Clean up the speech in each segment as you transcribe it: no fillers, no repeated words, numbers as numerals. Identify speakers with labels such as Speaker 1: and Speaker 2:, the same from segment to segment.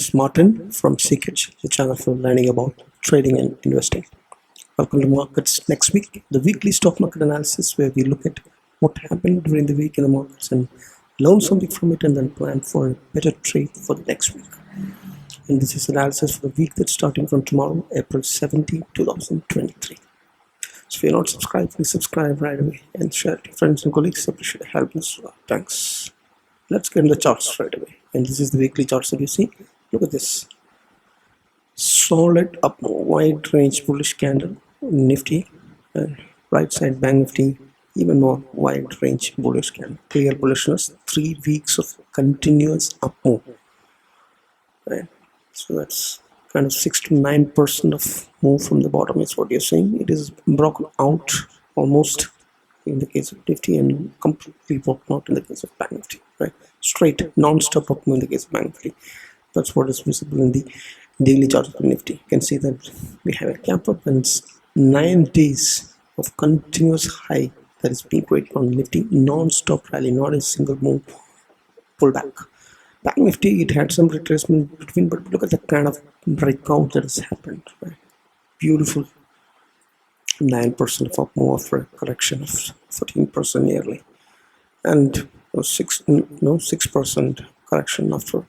Speaker 1: is Martin from Seekage, the channel for learning about trading and investing. Welcome to Markets Next Week, the weekly stock market analysis where we look at what happened during the week in the markets and learn something from it and then plan for a better trade for the next week. And this is analysis for the week that's starting from tomorrow, April 17, 2023. So if you're not subscribed, please subscribe right away and share it to friends and colleagues. Appreciate help as well. Thanks. Let's get into the charts right away. And this is the weekly charts that you see. Look at this. Solid up wide range bullish candle, Nifty, and right side Banknifty, even more wide range bullish candle. Clear bullishness, 3 weeks of continuous up move. Right. So that's kind of 6 to 9% of move from the bottom is what you're seeing. It is broken out almost in the case of Nifty and completely broken out in the case of Banknifty. Right, straight non-stop up move in the case of Banknifty. That's what is visible in the daily chart of the Nifty. You can see that we have a gap up and 9 days of continuous high that is being created on Nifty, non-stop rally, not a single move pullback. Bank Nifty, it had some retracement between, but look at the kind of breakout that has happened. Right? Beautiful 9% of up move after a correction of 14% nearly, and 6% correction after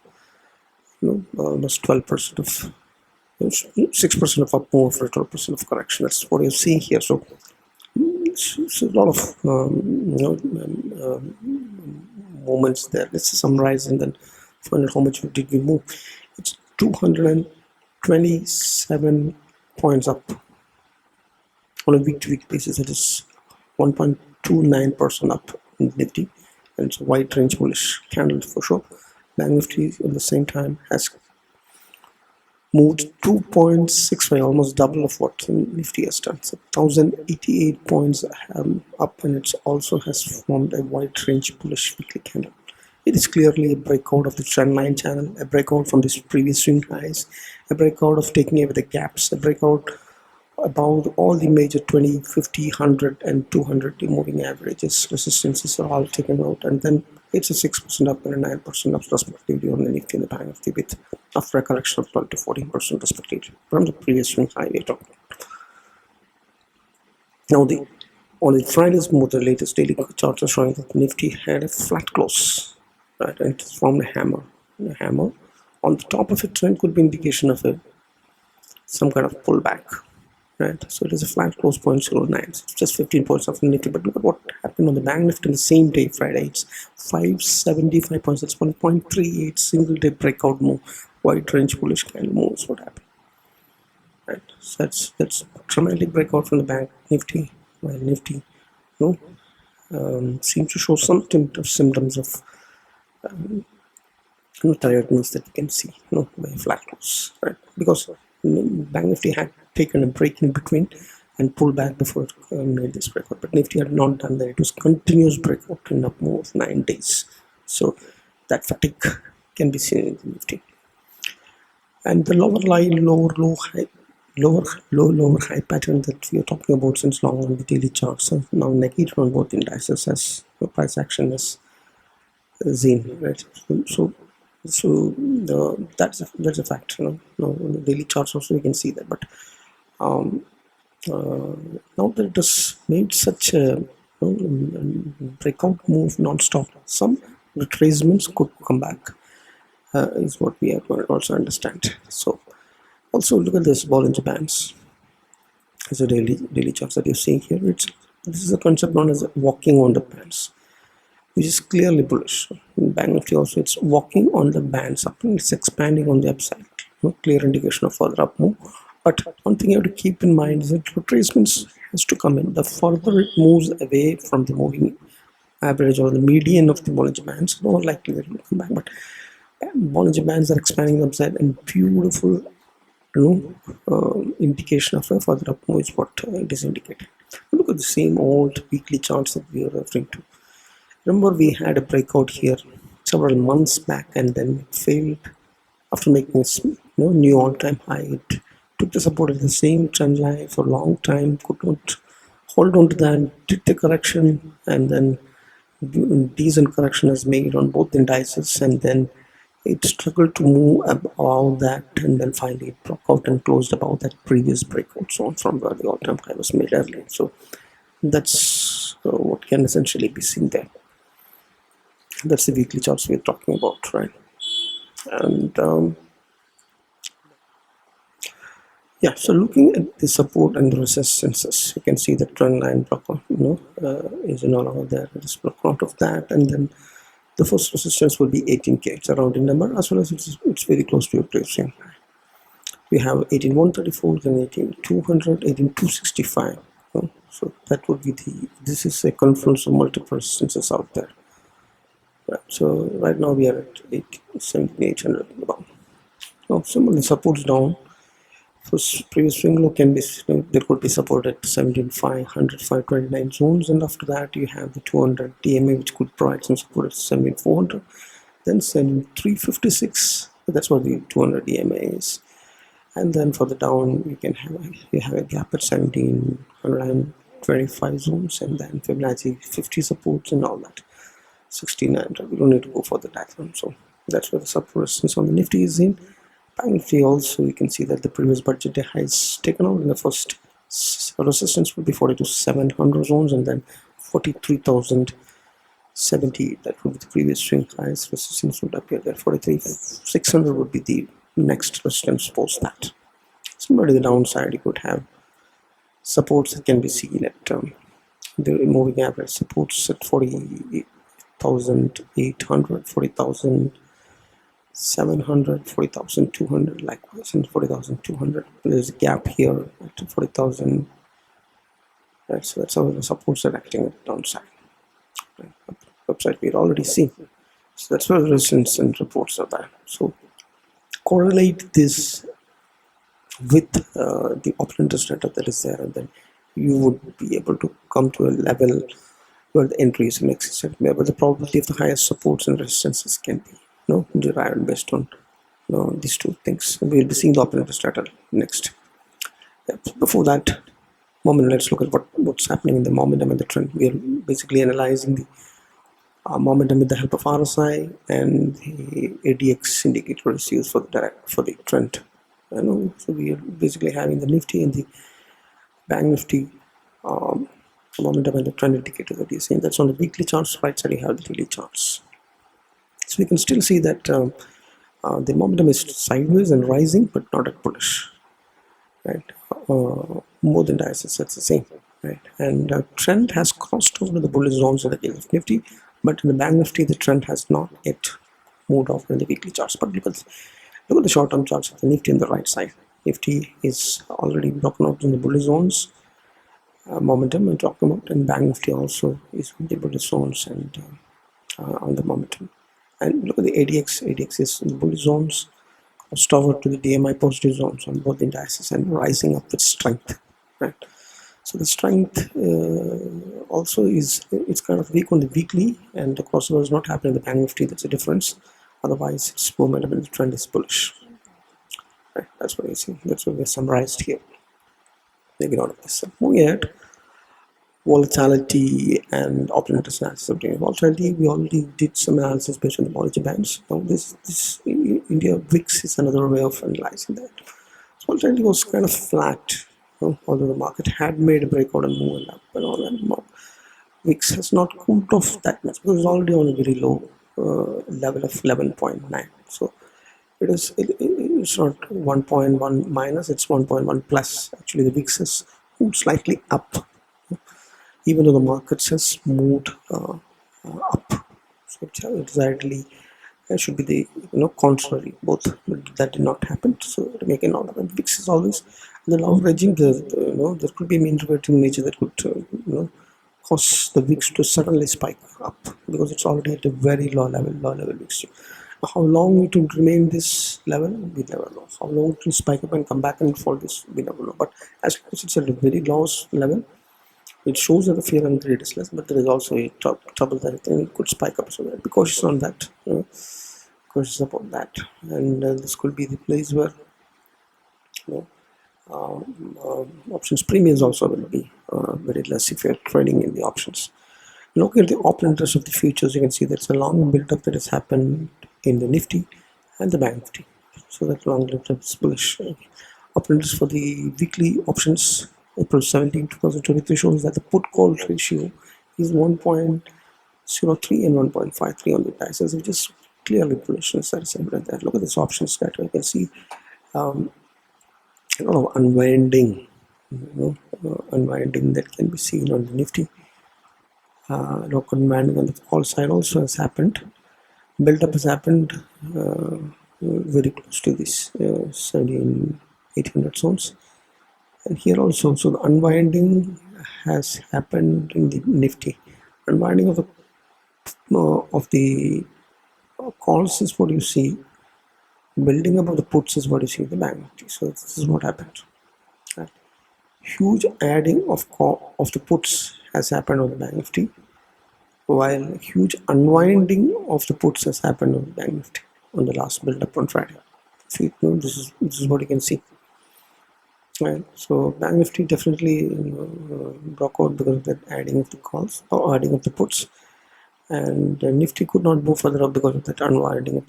Speaker 1: almost 12% of 6% of up move after 12% of correction. That's what you're seeing here. So it's a lot of moments there. Let's summarize and then find out how much did we move. It's 227 points up on a week-to-week basis. It is 1.29% up in Nifty, and it's a wide range bullish candle for sure. Bank Nifty at the same time has moved 2.65, almost double of what Nifty has done. So 1088 points up, and it also has formed a wide range bullish weekly candle. It is clearly a breakout of the trend line channel, a breakout from this previous swing highs, a breakout of taking away the gaps, a breakout about all the major 20, 50, 100 and 200 moving averages, resistances are all taken out, and then it's a 6% up and a 9% up respectively on the Nifty and the Bank Nifty, with after a correction of 12 to 14% respectively from the previous swing high we talked about. Now on the Friday's move, the latest daily charts are showing that Nifty had a flat close, right, and it formed a hammer. A hammer on the top of a trend could be indication of some kind of pullback. Right, so it is a flat close 0.09. It's just 15 points off the Nifty. But look at what happened on the Bank Nifty on the same day, Friday. It's 575 points. That's 1.38 single day breakout move, wide range bullish candle moves. What happened? Right, so that's dramatic breakout from the Bank Nifty. While Nifty, seems to show some symptoms of tiredness that you can see, by a flat close, right? Because Bank Nifty had taken a break in between and pulled back before it made this breakout, but Nifty had not done that. It was continuous breakout in up move of 9 days. So that fatigue can be seen in the Nifty. And the lower line, lower high pattern that we are talking about since long on the daily charts are now negated on both indices as the price action is seen, right? So that's a fact. On the daily charts also you can see that. But now that it has made such a breakout move non-stop, some retracements could come back, is what we have to also understand. So also look at this Bollinger Bands as a daily charts that you're seeing here. This is a concept known as walking on the bands, which is clearly bullish. In Bank Nifty also, it's walking on the bands up and it's expanding on the upside. Clear indication of further up move. But one thing you have to keep in mind is that retracements has to come in. The further it moves away from the moving average or the median of the Bollinger Bands, the more likely it will come back. But Bollinger Bands are expanding the upside, and beautiful indication of a further up move is what it is indicating. Look at the same old weekly charts that we are referring to. Remember, we had a breakout here several months back and then failed after making a new all-time high. It took the support of the same trend line for a long time, could not hold on to that, did the correction, and then decent correction is made on both indices, and then it struggled to move above that, and then finally it broke out and closed above that previous breakout zone from where the all-time high was made earlier. So that's what can essentially be seen there. That's the weekly charts we're talking about, right? And yeah, so looking at the support and the resistances, you can see the trend line block, is no longer there. It is blocked out of that, and then the first resistance will be 18K. It's a rounding number, as well as it's very close to your placing. We have 18134, then 18200, 18265. So that would be this is a confluence of multiple resistances out there. Right, so right now we are at 17800. Similarly, supports down. First previous swing low can be, there could be support at 17500, 529 zones, and after that you have the 200 DMA, which could provide some support at 17400, then 17356. That's what the 200 DMA is. And then for the down, you have a gap at 1725 zones, and then Fibonacci 50 supports and all that. 1600. We don't need to go for the diagram. So that's where the support resistance on the Nifty is in. Banknifty also, you can see that the previous budget day high is taken out. In the first resistance would be 42,700 zones, and then 43,070. That would be the previous swing highs. Resistance would appear there. 43,600 would be the next resistance post that. Similar to the downside, you could have supports that can be seen at the moving average supports at 40,800, 40,700, 40,200, likewise, and 40,200. There's a gap here at 40,000. Right, so that's how the supports are acting at the downside. Right. Upside we'd already seen. So that's where the resistance and reports are there. So correlate this with the open interest data that is there, and then you would be able to come to a level where the entry is in excess, where the probability of the highest supports and resistances can be derived based on these two things. We'll be seeing the open interest data next. Before that, let's look at what's happening in the momentum and the trend. We are basically analyzing the momentum with the help of RSI, and the ADX indicator is used for the trend. So we are basically having the Nifty and the Banknifty momentum and the trend indicator that you're seeing. That's on the weekly charts. Right side you have the daily charts. So we can still see that the momentum is sideways and rising, but not at bullish. Right, more than dices, that's the same. Right, and trend has crossed over the bullish zones in the case of Nifty, but in the Banknifty the trend has not yet moved off in the weekly charts. But look at the short-term charts of the Nifty on the right side. Nifty is already broken out in the bullish zones. Momentum I'm talking about, and Banknifty also is in the bullish zones and on the momentum. And look at the ADX. ADX is in the bullish zones, crossed over to the DMI positive zones on both the indices, and rising up with strength. Right. So the strength also it's kind of weak on the weekly, and the crossover is not happening in the Banknifty. That's a difference. Otherwise, its momentum and the trend is bullish. Right. That's what you see. That's what we summarized here. Maybe not of this. Moving ahead, volatility and open interest analysis of doing volatility. We already did some analysis based on the Bollinger Bands. Now this India VIX is another way of analyzing that. So volatility was kind of flat, although the market had made a breakout and moved up and all that. VIX has not cooled off that much because it's already on a very low level of 11.9. So it's not 1.1 minus, it's 1.1 plus. Actually the VIX has moved slightly up, even though the markets has moved up. So exactly should be the contrary, both, but that did not happen. So to make a note of it, VIX is always the long ranging. There could be an interpreting nature that could cause the VIX to suddenly spike up because it's already at a very low level VIX. How long it will remain this level, we never know. How long it will spike up and come back and fall, this we never know. But as long as it's at a very low level, it shows that the fear and greed is less, but there is also a trouble that it could spike up. So be cautious on that, cautious about that. And this could be the place where options premiums also will be very less if you're trading in the options. Looking at the open interest of the futures, you can see there's a long build-up that has happened in the Nifty. and the Banknifty. So that long lived is bullish. Uptrends for the weekly options, April 17, 2023 shows that the put call ratio is 1.03 and 1.53 on the prices, which is clearly bullish. That is evident there. Look at this options data. You can see a lot of unwinding, unwinding that can be seen on the Nifty. Local unwinding on the call side also has happened. Build up has happened very close to this 17,800 zones, and here also. So the unwinding has happened in the Nifty. Unwinding of the calls is what you see. Building up of the puts is what you see in the Banknifty. So this is what happened. Right. Huge adding of the puts has happened on the Banknifty, while huge unwinding of the puts has happened on the Banknifty on the last build up on Friday. See, this is what you can see. Right. So Banknifty definitely broke out because of that adding of the calls or adding of the puts, and Nifty could not move further up because of that unwinding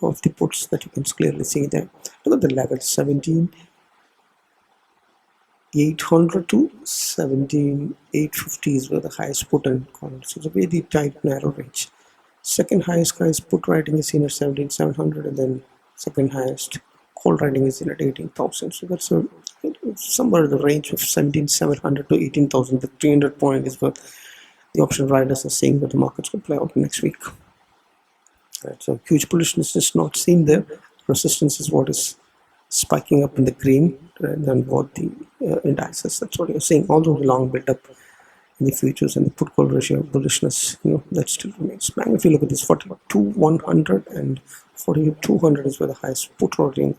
Speaker 1: of the puts that you can clearly see there. Look at the levels: 17,800 to 17,850 is where the highest put and call. So it's a very tight, narrow range. Second highest put writing is seen at 17,700, and then second highest call writing is in at 18,000. So that's somewhere in the range of 17,700 to 18,000. The 300 point is what the option riders are saying that the markets will play out next week. Right, so huge bullishness is not seen there. Resistance is what is spiking up in the green rather than what the indices. That's what you're seeing. Although the long build up in the futures and the put call ratio bullishness, that still remains. Now, if you look at this 42,100 and 42,200 is where the highest put writing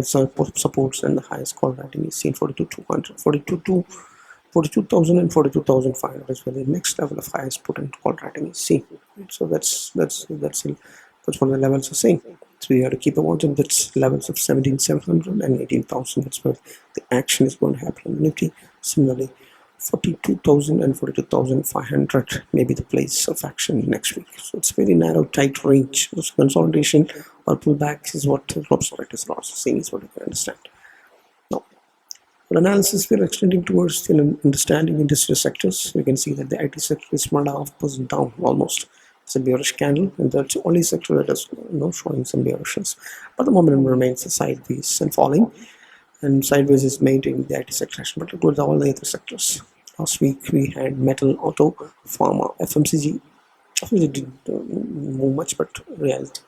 Speaker 1: supports, and the highest call writing is seen 42,200, 42,000 and 42,500 is where the next level of highest put and call writing is seen. So that's what the levels are saying. So you have to keep a watch on that's levels of 17,700 and 18,000. That's where the action is going to happen in the Nifty. Similarly, 42,000 and 42,500 may be the place of action next week. So it's very narrow, tight range. So consolidation or pullback is what observators are also saying, is what you can understand. Now, for analysis, we're extending towards understanding industrial sectors. We can see that the IT sector is 1.5% down almost. It's a bearish candle, and that's the only sector that is showing some bearishness. But the momentum remains sideways and falling, and sideways is maintaining the IT sector action. But look at all the other sectors. Last week we had metal, auto, pharma, FMCG. FMCG didn't move much, but reality,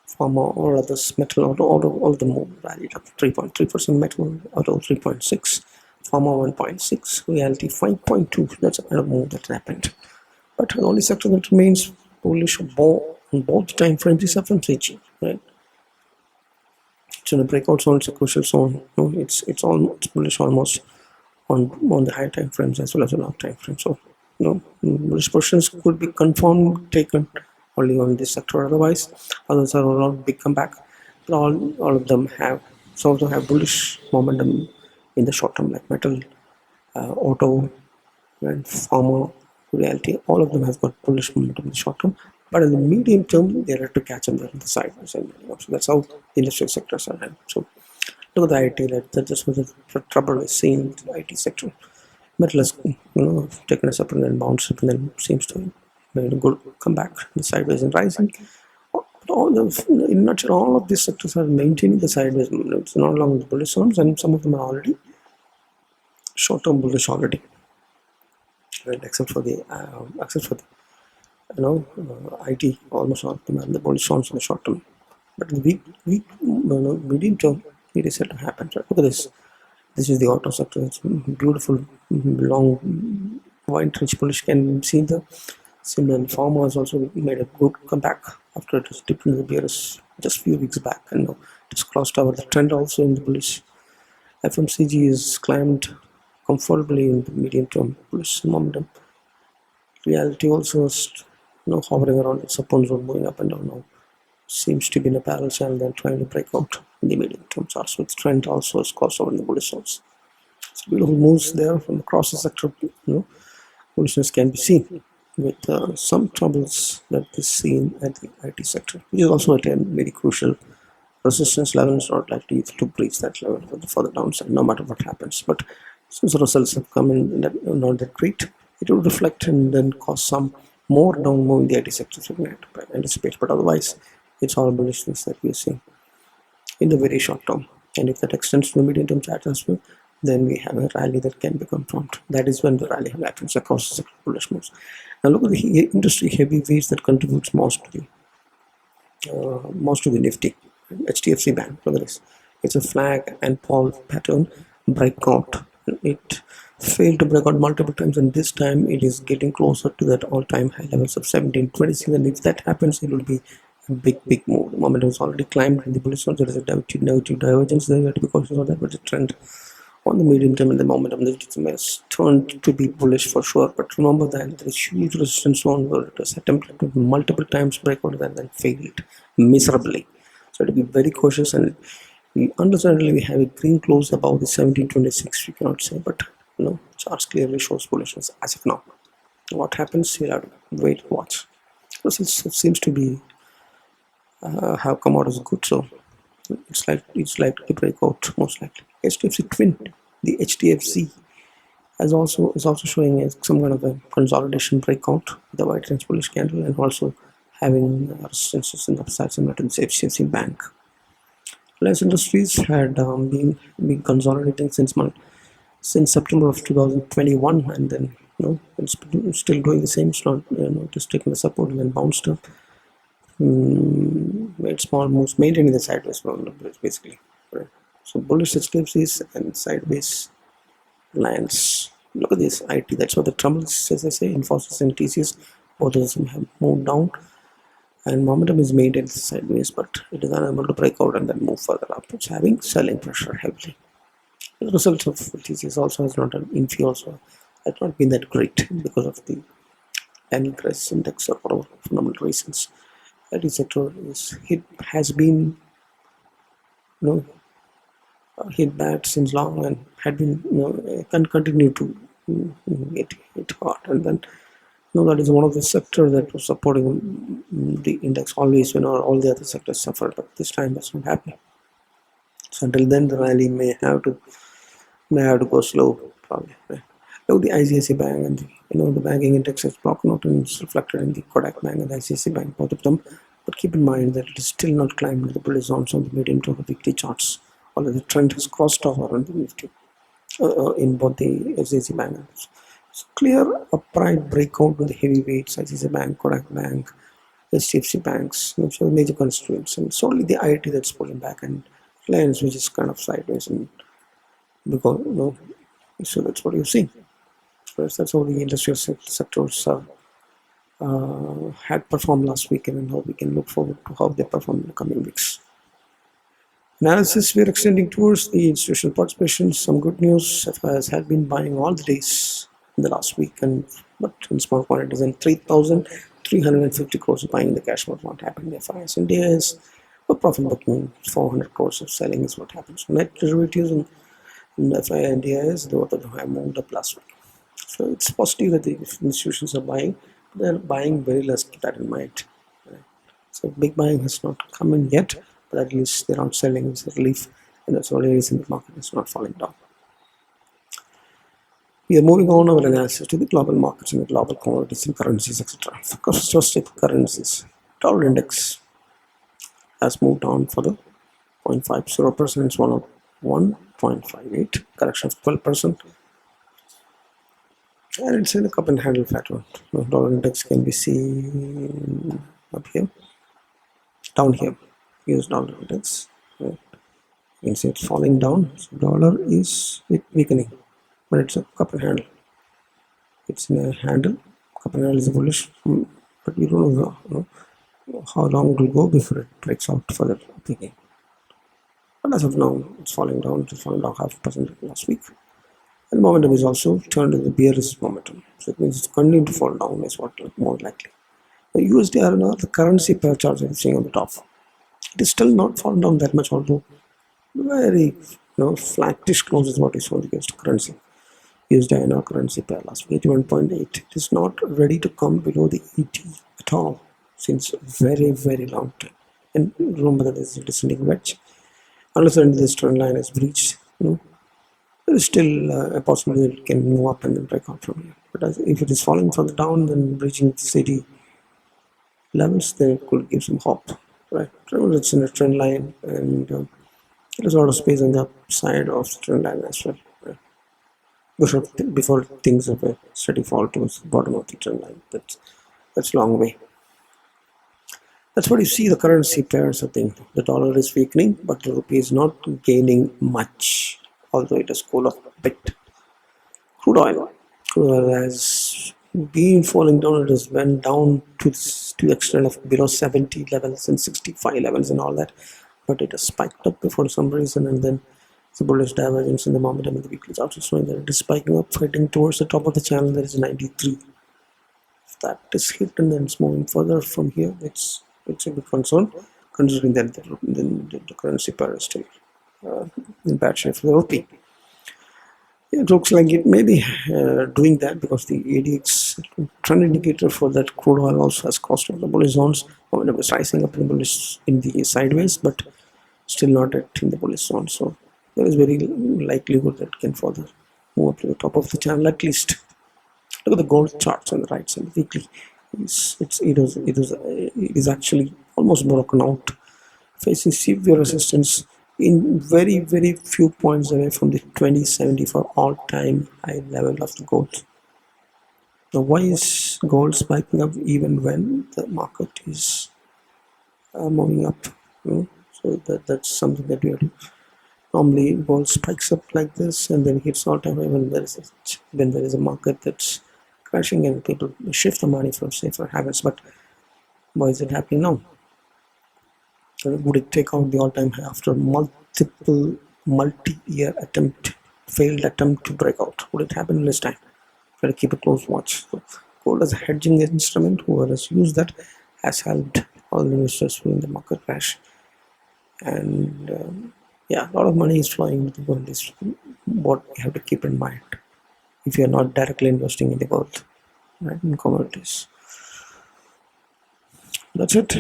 Speaker 1: pharma, all others, metal, auto, all of them rallied up 3.3%. Metal, auto 3.6, pharma 1.6, reality 5.2. That's a kind of move that happened. But the only sector that remains bullish on both time frames is FMCG, right? So the breakout zone is a crucial zone. It's almost bullish almost on the high time frames as well as the long time frame. So bullish positions could be confirmed, taken only on this sector. Otherwise, others are a big comeback. But all of them have, some of them have bullish momentum in the short term, like metal, auto, and pharma, reality. All of them has got bullish momentum in the short term, but in the medium term they are to catch them there in the sideways. So that's how the industrial sectors are done. So look at the IT. That's what the trouble is seen in the IT sector. Metal has taken a separate and bounced up, and then seems to made a good comeback in the sideways and rising. In a nutshell, all of these sectors are maintaining the sideways momentum. It's not along with bullish zones, and some of them are already short-term bullish already. Right, except for the IT, almost all of them are the bullish zones in the short term. But in the medium term, it is set to happen. Right? Look at this. This is the auto sector. It's beautiful, long, wide range bullish. Can see the similar. Pharma has also made a good comeback after it was dipped into the bearish just a few weeks back, and now it's crossed over the trend also in the bullish. FMCG is climbed comfortably in the medium term bullish momentum. Reality also is hovering around the support zone, moving up and down now. Seems to be in a parallel channel and trying to break out in the medium term. Also, its trend also is crossed over in the bullish zones. So beautiful moves there from across the sector. Bullishness can be seen. with some troubles that is seen at the IT sector, which is also at a very crucial resistance level. Is not likely to breach that level for the downside, no matter what happens. But since the results have come in not that great, it will reflect and then cause some more down move in the IT sector, so we have to anticipate. But otherwise, it's all bullishness that we are seeing in the very short term. And if that extends to the medium term chart as well, then we have a rally that can be confirmed. That is when the rally happens across the sector bullish moves. Now look at the industry heavyweights that contributes most to the Nifty. HDFC Bank, look at this. It's a flag and fall pattern breakout. It failed to break out multiple times, and this time it is getting closer to that all-time high levels of 1726. And if that happens, it will be a big move. The momentum is already climbed in the bullish zone. There is a negative divergence there. You have to be cautious of that, but the trend on the medium term and the momentum has turned to be bullish for sure. But remember that there is huge resistance zone where it was attempted to multiple times break out and then failed miserably. So to be very cautious, and we understandably we have a green close above the 1726. We cannot say, but charts clearly shows bullishness as of now. What happens? We'll have to wait and watch. Because it seems to be have come out as good, so it's like to break out most likely. HDFC Twin, the HDFC is also showing some kind of a consolidation breakout, the white range bullish candle, and also having resistances in the upside similar to the HDFC Bank. Reliance Industries had been consolidating since September of 2021, and then it's still doing the same. It's not just taking the support and then bounced up. Made small moves, maintaining the sideways movement basically. Right. So bullish HDFCs and sideways lands. Look at this IT. That's what the troubles, as I say, Infosys and TCS, both of them have moved down, and momentum is maintained sideways, but it is unable to break out and then move further up. It's having selling pressure heavily. The result of TCS also has not, Infi also has not been that great because of the annual crisis index or fundamental reasons. IT sector has been hit bad since long and had been can continue to get hit hard, and then that is one of the sectors that was supporting the index always when all the other sectors suffered, but this time that's not happening. So until then the rally may have to go slow probably. Right? Look, the ICICI Bank and the banking index is broken out and it's reflected in the Kodak Bank and the ICICI Bank, both of them. But keep in mind that it is still not climbed to the bullish zones on the medium to the weekly charts, although the trend has crossed over on the Nifty in both the ICICI Bank. So clear upright breakout with the heavyweights, ICICI Bank, Kodak Bank, HDFC banks, which are major constituents, and it's only the IT that's pulling back, and Reliance, which is kind of sideways, and because so that's what you see. That's how the industrial sectors had performed last weekend, and how we can look forward to how they perform in the coming weeks. Analysis, we're extending towards the institutional participation. Some good news. Fyers had been buying all the days in the last week, but in small quantities, and 3,350 crores of buying in the cash was not happening. Fyers India is a profit booking, 400 crores of selling is what happens. Net derivatives in Fyers India is the other have moved up last week. So it's positive that the institutions are buying, but they're buying very less. Keep that in mind. Right? So big buying has not come in yet, but at least they're not selling. It's a relief, and that's the only reason the market is not falling down. We are moving on our analysis to the global markets and the global commodities and currencies, etc. Focus first on currencies. Dollar index has moved on for the 0.50%. It's 101.58, correction of 12%. And it's in a cup and handle pattern. Dollar index can be seen up here, down here. Use dollar index. Right. You can see it's falling down. So dollar is weakening, but it's a cup and handle. It's in a handle. Cup and handle is bullish, but we don't know how long it will go before it breaks out further again. But as of now, it's falling down. It's falling down 0.5% last week. And momentum is also turned into the bearish momentum. So it means it's continuing to fall down is what more likely. The USD RNR, the currency pair charts that you're seeing on the top, it is still not fallen down that much, although very flattish close is what is shown against currency. USD INR currency pair last week, 81.8. It is not ready to come below the 80 at all since very, very long time. And remember that this is a descending wedge. Unless this trend line is breached, there is still a possibility it can move up and then break out from here. But if it is falling further down, then breaching the city levels, then it could give some hope, right? Remember, it's in a trend line, and there's a lot of space on the upside of the trend line as well, right? Before things have a steady fall towards the bottom of the trend line. That's a long way. That's what you see. The currency pairs are thing. The dollar is weakening, but the rupee is not gaining much, although it has cooled off a bit. Crude oil has been falling down. It has went down to the extent of below 70 levels and 65 levels and all that, but it has spiked up for some reason, and then the bullish divergence in the momentum of the weekly charts is showing that it is spiking up, heading towards the top of the channel. There is 93. If that is hit and then it's moving further from here, it's a big concern, considering that the currency pair is still in bad shape for the rupee. It looks like it may be doing that because the ADX trend indicator for that crude oil also has crossed over the bullish zones. It was rising up in the sideways, but still not in the bullish zone. So there is very likelihood that it can further move up to the top of the channel at least. Look at the gold charts on the right side, the weekly. It is actually almost broken out, facing severe resistance in very, very few points away from the 2074 all-time high level of the gold. Now, why is gold spiking up even when the market is moving up? So that's something that we have to. Normally, gold spikes up like this and then hits all-time high when there is a market that's crashing and people shift the money from safer habits. But why is it happening now? Would it take out the all-time high after multiple multi-year failed attempt to break out? Would it happen this time? Try to keep a close watch. So gold as a hedging instrument, whoever has used that has helped all investors in the market crash. And a lot of money is flowing into gold. Is what you have to keep in mind if you are not directly investing in the gold, right, in commodities. That's it.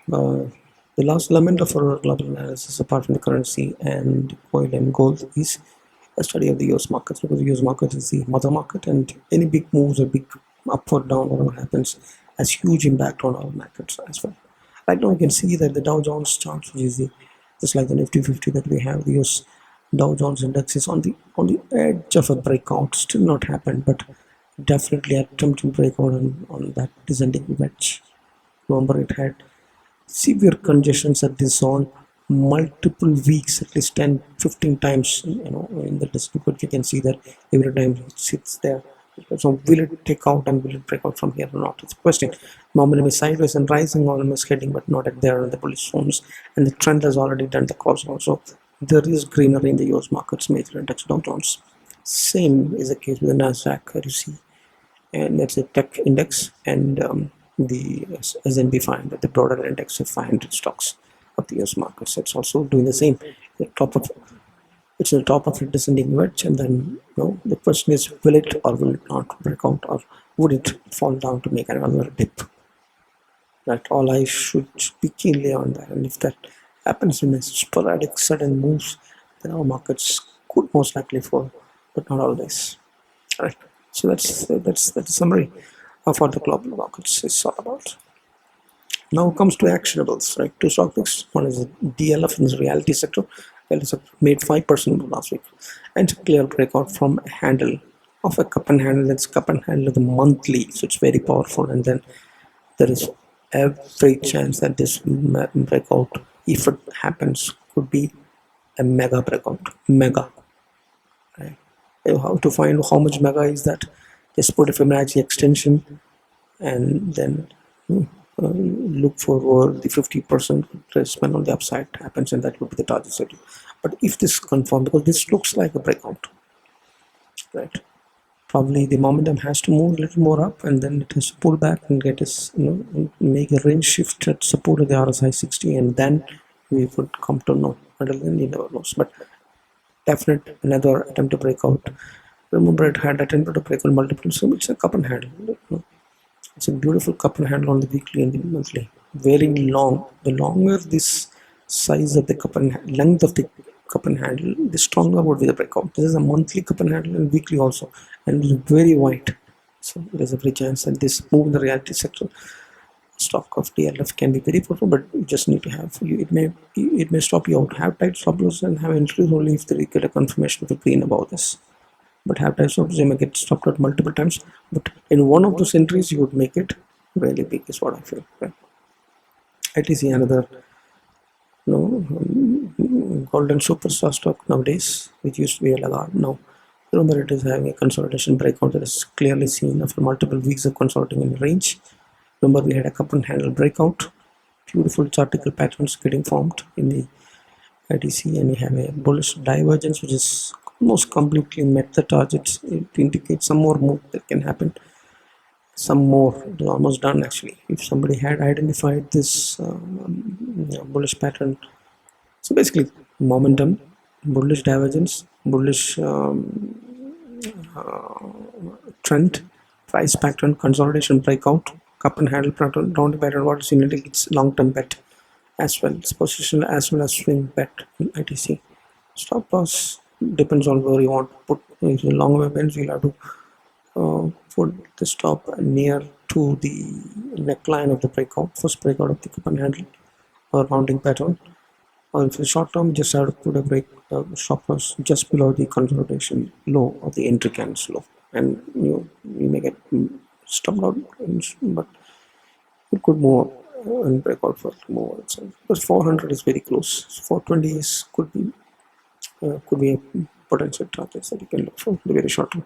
Speaker 1: The last element of our global analysis, apart from the currency and oil and gold, is a study of the US markets, because the US market is the mother market, and any big moves or big up or down, whatever happens, has huge impact on our markets as well. Right now, you can see that the Dow Jones chart, which is just like the Nifty 50 that we have, the US Dow Jones index is on the edge of a breakout. Still not happened, but definitely attempting breakout on that descending wedge. Remember, it had severe congestions at this zone multiple weeks, at least 10-15 times, in the description you can see that every time it sits there. So will it take out and will it break out from here or not? It's a question. Momentum is sideways and rising, momentum is heading, but not at there in the bullish zones, and the trend has already done the cross also. There is greenery in the US markets, major index Dow Jones. Same is the case with the Nasdaq, you see, and that's a tech index, and the S&P 500, the broader index of 500 stocks of the US markets. It's also doing the same. It's the top of a descending wedge, and then the question is, will it or will it not break out, or would it fall down to make another dip? That all I should be keenly on that, and if that happens in a sporadic sudden moves, then our markets could most likely fall, but not always. All right. So that's the summary of what the global markets is all about. Now it comes to actionables, right? Two stock picks. One is DLF in the reality sector. Realty sector made 5% last week, and it's a clear breakout from a handle of a cup and handle. That's cup and handle of the monthly, so it's very powerful. And then there is every chance that this breakout, if it happens, could be a mega breakout. Mega. Right? How to find how much mega is that? Just put a Fibonacci extension and then look for the 50% retracement on the upside happens, and that would be the target setting. But if this confirmed, because this looks like a breakout, right? Probably the momentum has to move a little more up, and then it has to pull back and get us, make a range shift at support of the RSI 60, and then we would come to know. Until then, you never knows. But definite another attempt to break out Remember, it had attempted to break on multiple, so it's a cup and handle. It's a beautiful cup and handle on the weekly and the monthly. Very long. The longer this size of the cup and length of the cup and handle, the stronger would be the breakout. This is a monthly cup and handle and weekly also, and it's very wide. So there is a very chance that this move in the reality sector stock of DLF can be very powerful, but you just need to have it may stop you out. Have tight stop loss and have entries only if they get a confirmation of the green about this. But have tight stop loss, you may get stopped out multiple times. But in one of those entries, you would make it really big. Is what I feel. Right? ITC, another golden superstar stock nowadays, which used to be a laggard. Now, remember, it is having a consolidation breakout that is clearly seen after multiple weeks of consolidating in range. Remember, we had a cup and handle breakout, beautiful chartical patterns getting formed in the ITC, and we have a bullish divergence which is almost completely met the targets. It indicates some more move that can happen. Some more, it is almost done actually. If somebody had identified this bullish pattern, so basically momentum, bullish divergence, bullish trend, price pattern, consolidation breakout, cup and handle pattern, round pattern, what is in it? It's long-term bet as well. It's positional as well as swing bet in ITC. Stop loss depends on where you want to put. If you're long events, you'll have to put the stop near to the neckline of the breakout, first breakout of the cup and handle or rounding pattern. Or if it's short term, just have to put a stop loss just below the consolidation low or the entry candles low, and you may get stopped out, but it could move and break out for more itself. Because 400 is very close. 420 is could be a potential target that you can look for the very short term.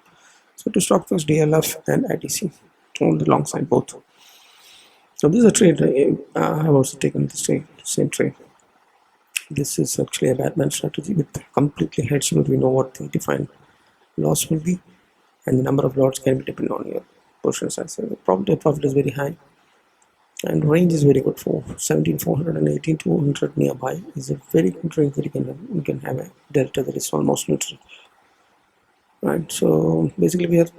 Speaker 1: So to stop first DLF and ITC, on the long side both. So this is a trade I have also taken the same trade. This is actually a Batman strategy with completely hedged, but we know what the defined loss will be, and the number of lots can be dependent on your portion size. So the profit is very high, and range is very good for 17,400 and 18,200 nearby is a very good range that you can have a delta that is almost neutral. Right. So basically, we have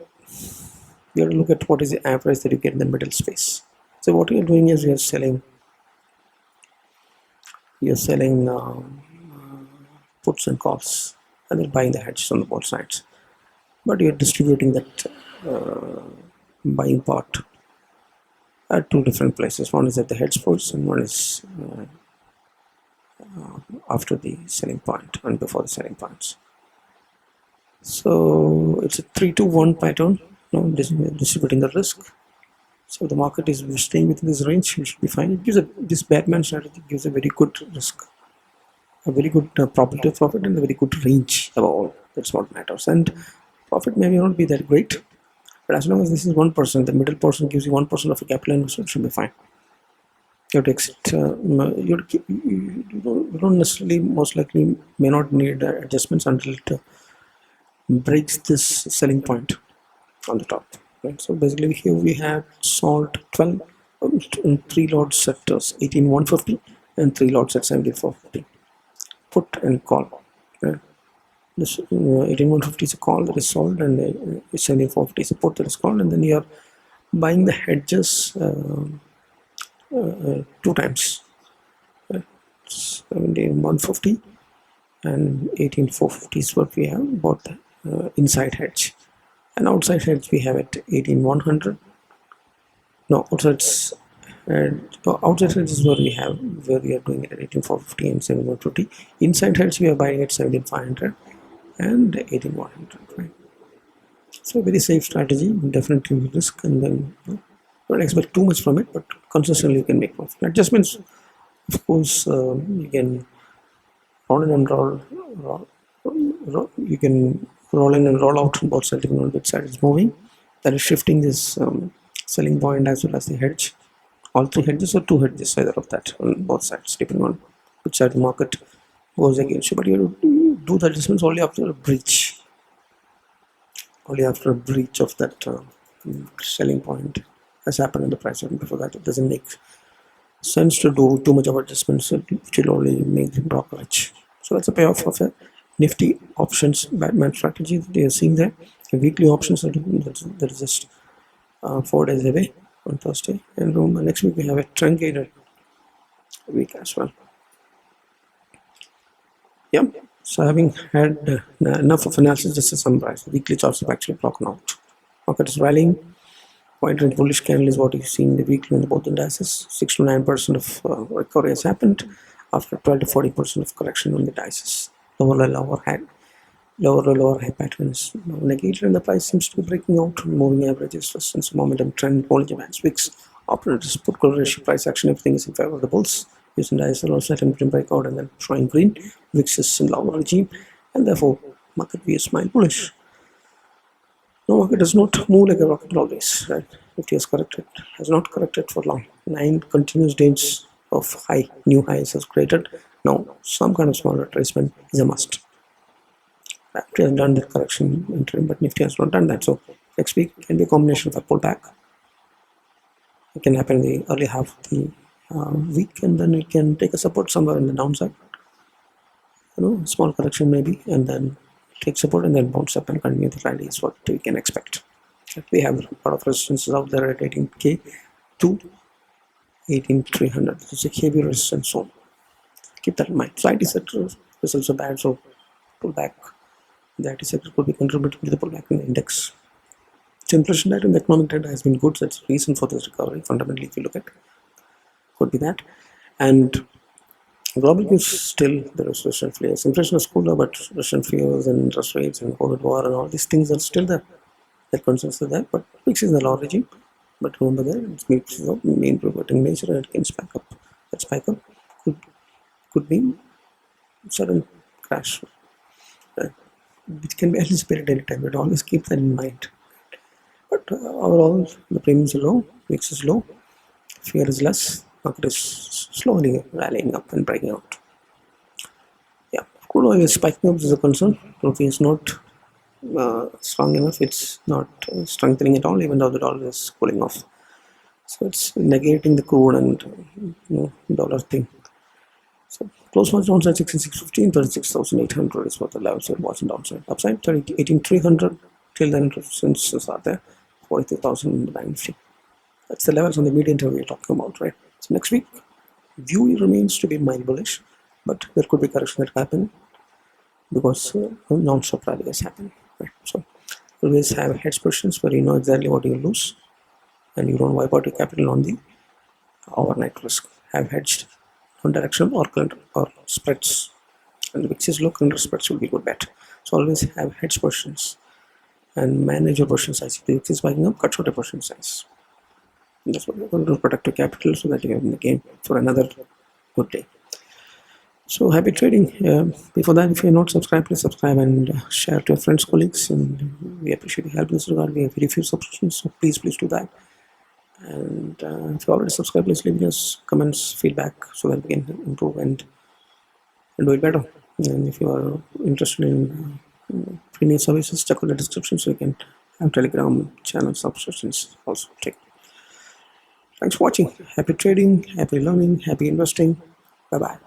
Speaker 1: to look at what is the average that you get in the middle space. So what you're doing is you're selling puts and calls, and then buying the hedges on the both sides. But you're distributing that buying part at two different places. One is at the hedge points, and one is after the selling point and before the selling points. So it's a 3-to-1 pattern, distributing the risk. So the market is staying within this range, you should be fine. It gives this Batman strategy gives a very good risk, a very good probability of profit, and a very good range above all. That's what matters. And profit may not be that great, but as long as this is 1%, the middle portion gives you 1% of a capital investment, should be fine. You have to exit. You don't necessarily, most likely, may not need adjustments until it breaks this selling point on the top. Right? So basically, here we have sold 12 3 lots at 18,150 and 3 lots at 74.50. Put and call. Right? This 18,150 is a call that is sold, and 74.50 is a put that is called, and then you are buying the hedges 2 times. 17,150 and 18,450 is what we have bought the inside hedge, and outside hedge we have at 18,100. No, outside hedge is where we are doing it at 18,450 and 7,150. Inside hedge we are buying at 17,500 and 18,100. Right? So very safe strategy, definitely risk, and then don't expect too much from it, but consistently you can make profit. Adjustments, of course, you can roll in and roll. You can roll in and roll out on both sides, depending on which side is moving. That is shifting this selling point as well as the hedge. All 3 hedges or 2 hedges, either of that on both sides, depending on which side the market goes against you. But you do the adjustments only after a breach. Only after a breach of that selling point has happened in the price. Before that, it doesn't make sense to do too much of adjustments, which will only make the brokerage. So that's a payoff of a Nifty options Batman strategy that you are seeing there. The weekly options that is just 4 days away on Thursday, and next week we have a truncated week as well. Yep. So having had enough of analysis, just to summarize, the weekly charts have actually broken out. Market is rallying. Wide range bullish candle is what you see in the weekly in both indices. 6 to 9% of recovery has happened after 12 to 40% of correction on the indices. Lower high patterns now negated, and the price seems to be breaking out on moving averages, resistance, momentum, trend, Bollinger Bands, wicks, operators, put correlation, price action, everything is in favor of the bulls. These indices are also attempting breakout and then showing green. Wicks is in lower regime, and therefore market view is mild bullish. No, market does not move like a rocket always, right? Nifty has not corrected for long. 9 continuous days of new highs has created. Now, some kind of small retracement is a must. Nifty has done the correction interim, but Nifty has not done that. So, next week can be a combination of a pullback. It can happen in the early half of the week, and then it can take a support somewhere in the downside. Small correction maybe, and then take support and then bounce up and continue the rally is what we can expect. We have a lot of resistances out there at 18k to 18,300. This is a heavy resistance zone. Keep that in mind. So IT sector results are bad, so pullback. The IT sector could be contributing to the pullback in the index. So inflation data and the economic data has been good, so that's the reason for this recovery. Fundamentally, if you look at it, could be that. And global news still there is recession fears. Inflation is cooler, but recession fears and interest rates and COVID war and all these things are still there. The concerns are there, but VIX is in the lower regime. But remember there, it's main reverting nature, and it can spike up. That spike up could mean sudden crash, which can be anticipated anytime. But always keep that in mind. But overall, the premiums are low, VIX is low, fear is less. Market is slowly rallying up and breaking out. Yeah, crude oil is spiking up is a concern. Rupee is not strong enough. It's not strengthening at all, even though the dollar is cooling off. So it's negating the crude and dollar thing. So close margin downside 66.15, 36,800 is what the levels are watching downside. Upside 18,300 till then resistances are there. 42,000 in the Banknifty. That's the levels on the median term we're talking about, right? So next week, view remains to be mild bullish, but there could be correction that happen because non-stop rally has happened, right? So always have hedge positions where you know exactly what you lose, and you don't wipe out your capital on the overnight risk. Have hedged on direction or spreads, and the VIX is low, current spreads will be good bet. So always have hedge positions and manage your position size. If the VIX is spiking up, cut short your position size. That's what you're going to do, protect your capital so that you're in the game for another good day. So happy trading. Before that, if you're not subscribed, please subscribe and share to your friends, colleagues, and we appreciate your help in this regard. We have very few subscriptions, so please do that. And if you already subscribed, please leave us comments, feedback, so that we can improve and do it better. And if you are interested in premium services, check out the description so you can have Telegram channel subscriptions also. Thanks for watching. Happy trading, happy learning, happy investing. Bye bye.